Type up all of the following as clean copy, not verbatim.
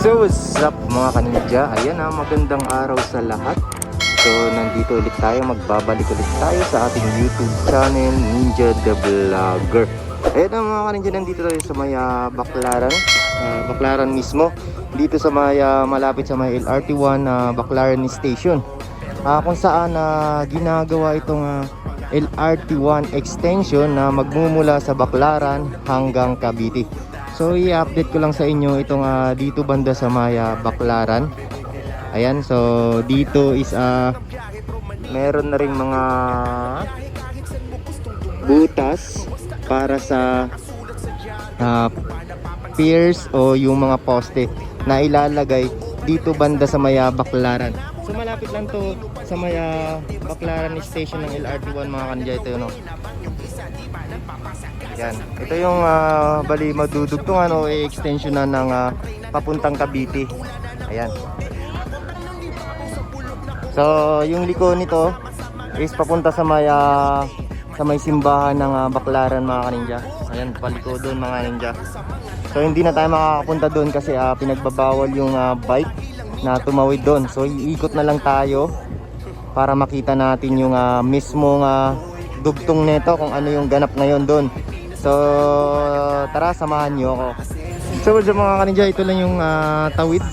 So what's up mga kaninja? Ayan magandang araw sa lahat. So nandito ulit tayo, magbabalik ulit tayo sa ating YouTube channel, Ninja the Vlogger. Ayan mga kaninja, nandito tayo sa may Baclaran mismo. Dito sa may malapit sa may LRT1 Baclaran Station. Kung saan ginagawa itong LRT1 extension na magmumula sa Baclaran hanggang Cavite. So i-update ko lang sa inyo itong dito banda sa Maya Baclaran. Ayan, so dito is meron na ring mga butas para sa piers o yung mga poste na ilalagay dito banda sa Maya Baclaran. So malapit lang to sa Maya Baclaran station ng LRT1 mga kanja. Ito yun, no? Yan. Ito yung bali madudugtungan o extension na ng papuntang Cavite. Ayan. So yung liko nito is papunta sa may simbahan ng Baclaran mga kaninja. Ayan, paliko doon mga ninja. So hindi na tayo makakapunta doon kasi pinagbabawal yung bike na tumawid doon. So iikot na lang tayo para makita natin yung mismong dugtong nito, kung ano yung ganap ngayon doon. So tara, samahan nyo ako. So mga kaninja, ito lang yung tawid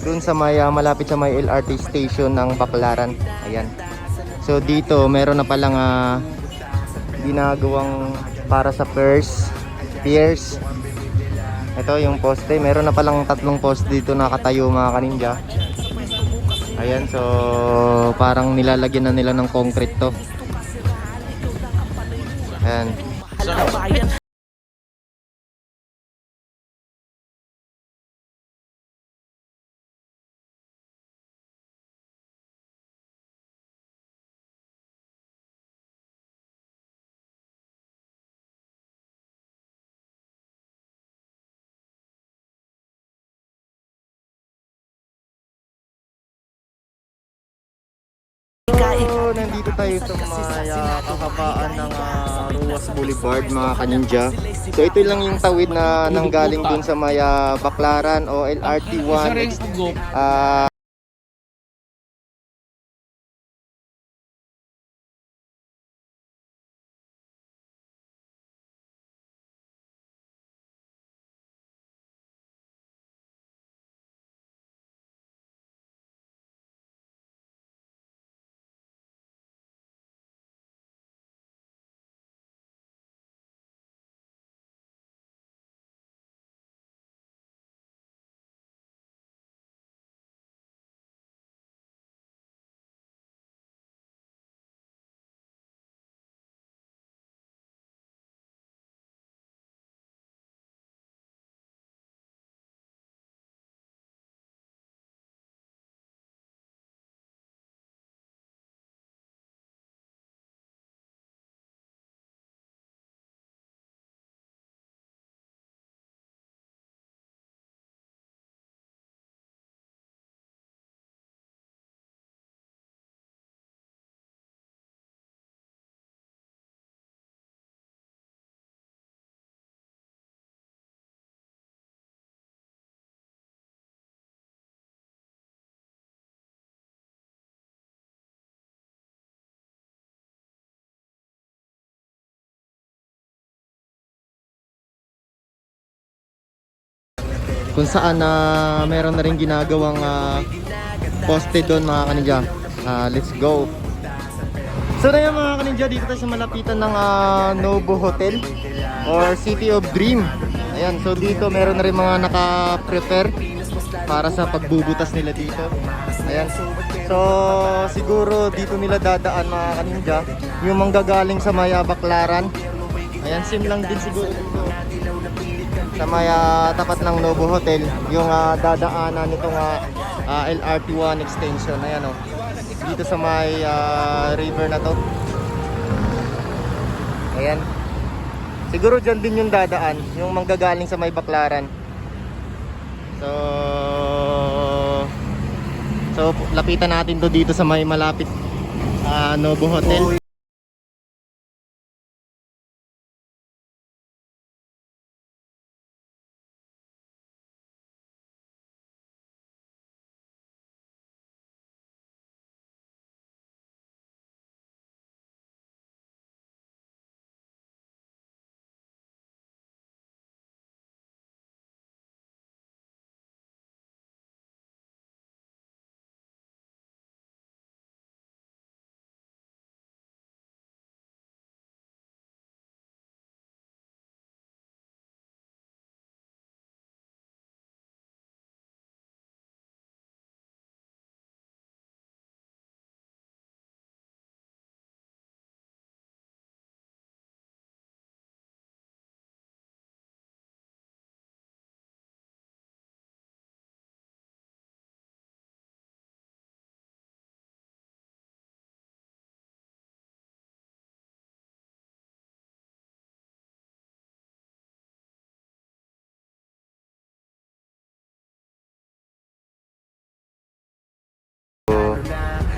doon sa may malapit sa may LRT station ng Baclaran. Ayan. So dito meron na palang ginagawang para sa piers. Ito yung poste, meron na palang 3 poste dito nakatayo mga kaninja. Ayan, so parang nilalagyan na nila ng concrete to. Ayan. So nandito tayo sa may kahabaan ng Ruas Boulevard mga kaninja. So ito lang yung tawid na nanggaling dun sa may Baclaran o LRT1 kung saan meron na rin ginagawang poste doon mga kaninja. Let's go. So na yan mga kaninja, dito tayo sa malapitan ng Novo Hotel or City of Dream. Ayan, so dito meron na rin mga naka-prepare para sa pagbubutas nila dito. Ayan, so siguro dito nila dadaan mga kaninja yung manggagaling sa Maya Baclaran. Ayan, sim lang din siguro dito sa may tapat ng Novo Hotel yung dadaanan nitong LRT1 extension. Ayan, dito sa may river na to. Ayan, siguro dyan din yung dadaan yung manggagaling sa may Baclaran. So lapitan natin to dito sa may malapit Novo Hotel.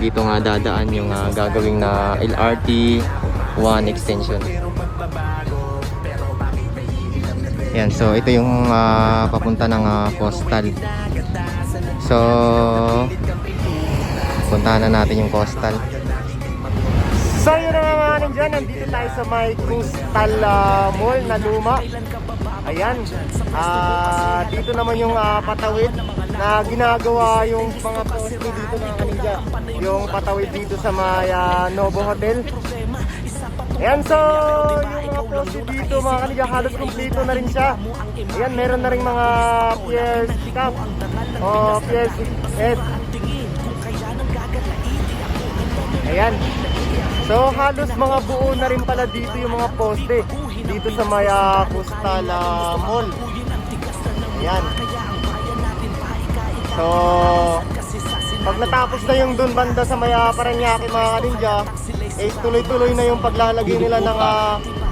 dito nga dadaan yung gagawing na LRT 1 extension. Yan, so ito yung papunta ng coastal. So puntahan na natin yung coastal. So yun na mga ninja, nandito tayo sa may Coastal Mall na luma. Ayan, dito naman yung patawid na ginagawa yung mga poste dito mga ninja. Yung patawid dito sa may Novo Hotel. Ayan, so yung mga poste dito mga ninja, halos kompleto na rin siya. Ayan, meron na rin mga piers cap o piers head. Ayan. So halos mga buo na rin pala dito yung mga poste dito sa may Coastal Mall. Ayan. So pag natapos na yung dun banda sa may Parañaque mga ninja, tuloy-tuloy na yung paglalagay nila ng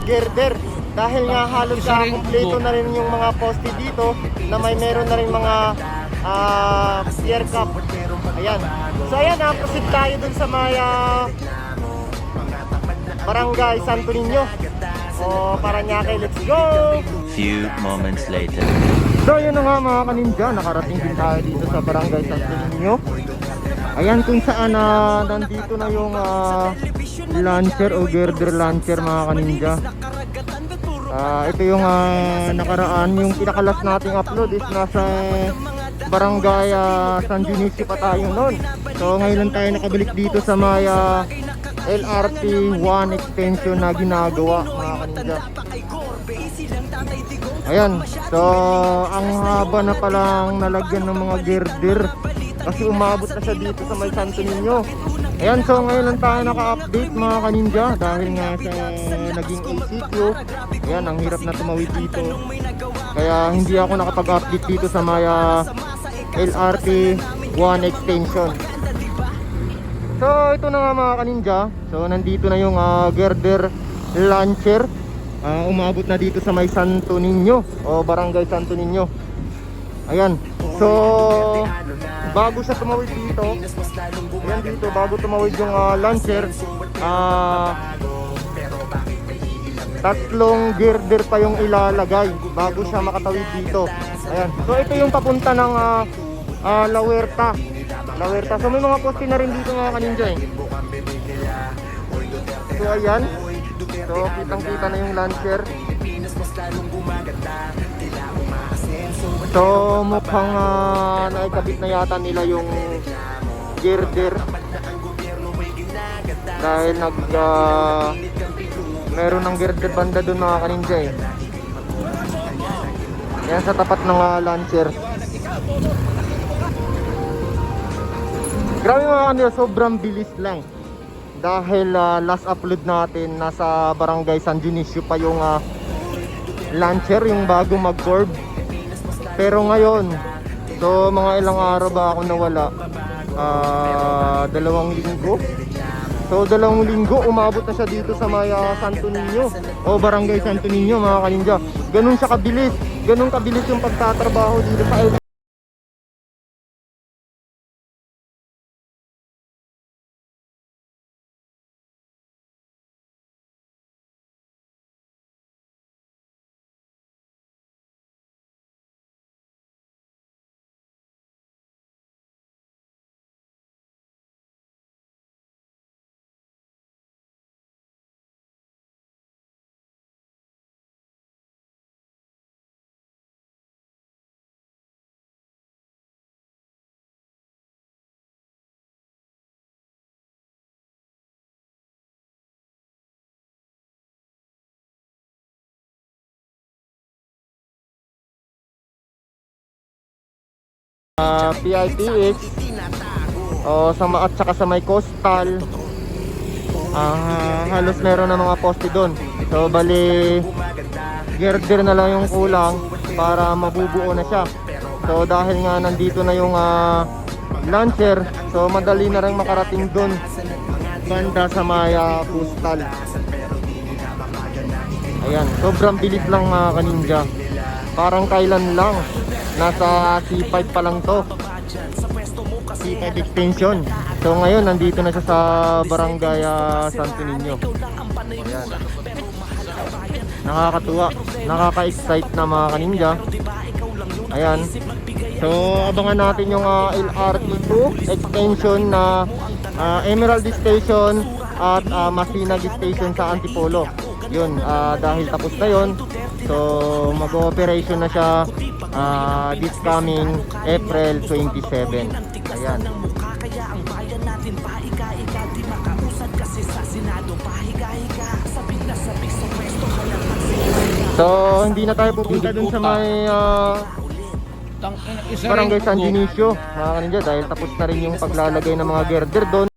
girder. Dahil nga halos kompleto na rin yung mga poste dito na meron na rin mga pier cap. Ayan. So ayan, proceed tayo dun sa may Barangay Santo Niño o Parañaque. Let's go! Few moments later. So yun na nga mga kaninja, nakarating din tayo dito sa Barangay Santo Niño. Ayan kung saan nandito na yung launcher o girder launcher mga kaninja. Ito yung nakaraan, yung pinakalas nating upload is nasa Barangay San Dionisio pa tayo noon. So ngayon lang tayo nakabalik dito sa may LRT 1 extension na ginagawa mga kaninja. Ayan, so ang haba na palang nalagyan ng mga girder kasi umabot na siya dito sa may Santo Niño. Ayan, so ngayon lang tayo naka-update mga kaninja dahil nga sa naging ACQ. Ayan, ang hirap na tumawid dito, kaya hindi ako nakapag-update dito sa may LRT 1 extension. So ito na nga mga kaninja, so nandito na yung girder launcher. Umabot na dito sa may Santo Niño o Barangay Santo Niño. Ayan, so bago siya tumawid dito, ayan dito, bago tumawid yung launcher, tatlong girder pa yung ilalagay bago siya makatawid dito. Ayan, so ito yung papunta ng La Huerta. So may mga poste na rin dito mga kaninja eh. So ayan, so kitang kita na yung launcher. So mukhang naikabit na yata nila yung girder dahil meron ng girder banda dun mga kaninja eh. Yan sa tapat ng launcher. Grabe mga kanila, sobrang bilis lang. Dahil last upload natin nasa Barangay San Dionisio pa yung launcher, yung bago mag-curve. Pero ngayon, so mga ilang araw ba ako nawala? 2 linggo. So 2 linggo umabot na siya dito sa may Santo Niño o Barangay Santo Niño mga kaninja. Ganun siya kabilis. Ganun kabilis yung pagtatrabaho dito sa LRT. PITX o at saka sa may coastal, halos meron na mga poste doon. So bali girder na lang yung kulang para mabubuo na siya. So dahil nga nandito na yung launcher, so madali na rin makarating doon banda sa may coastal. Ayan, sobrang bilis lang mga kaninja. Parang kailan lang, nasa C5 pa lang to. P5 extension. So ngayon nandito na siya sa Barangay Santo Niño. Ayan. Nakakatuwa, nakaka-excite na mga kaninja. Ayan. So abangan natin yung LRT2 extension na Emerald Station at Masinag Station sa Antipolo. Yun, dahil tapos na yun, so mag-ooperation na siya this coming April 27. Ayan. So hindi na tayo pupunta dun sa may Barangay San Dionisio mga kaninja, dahil tapos na rin yung paglalagay ng mga girder doon.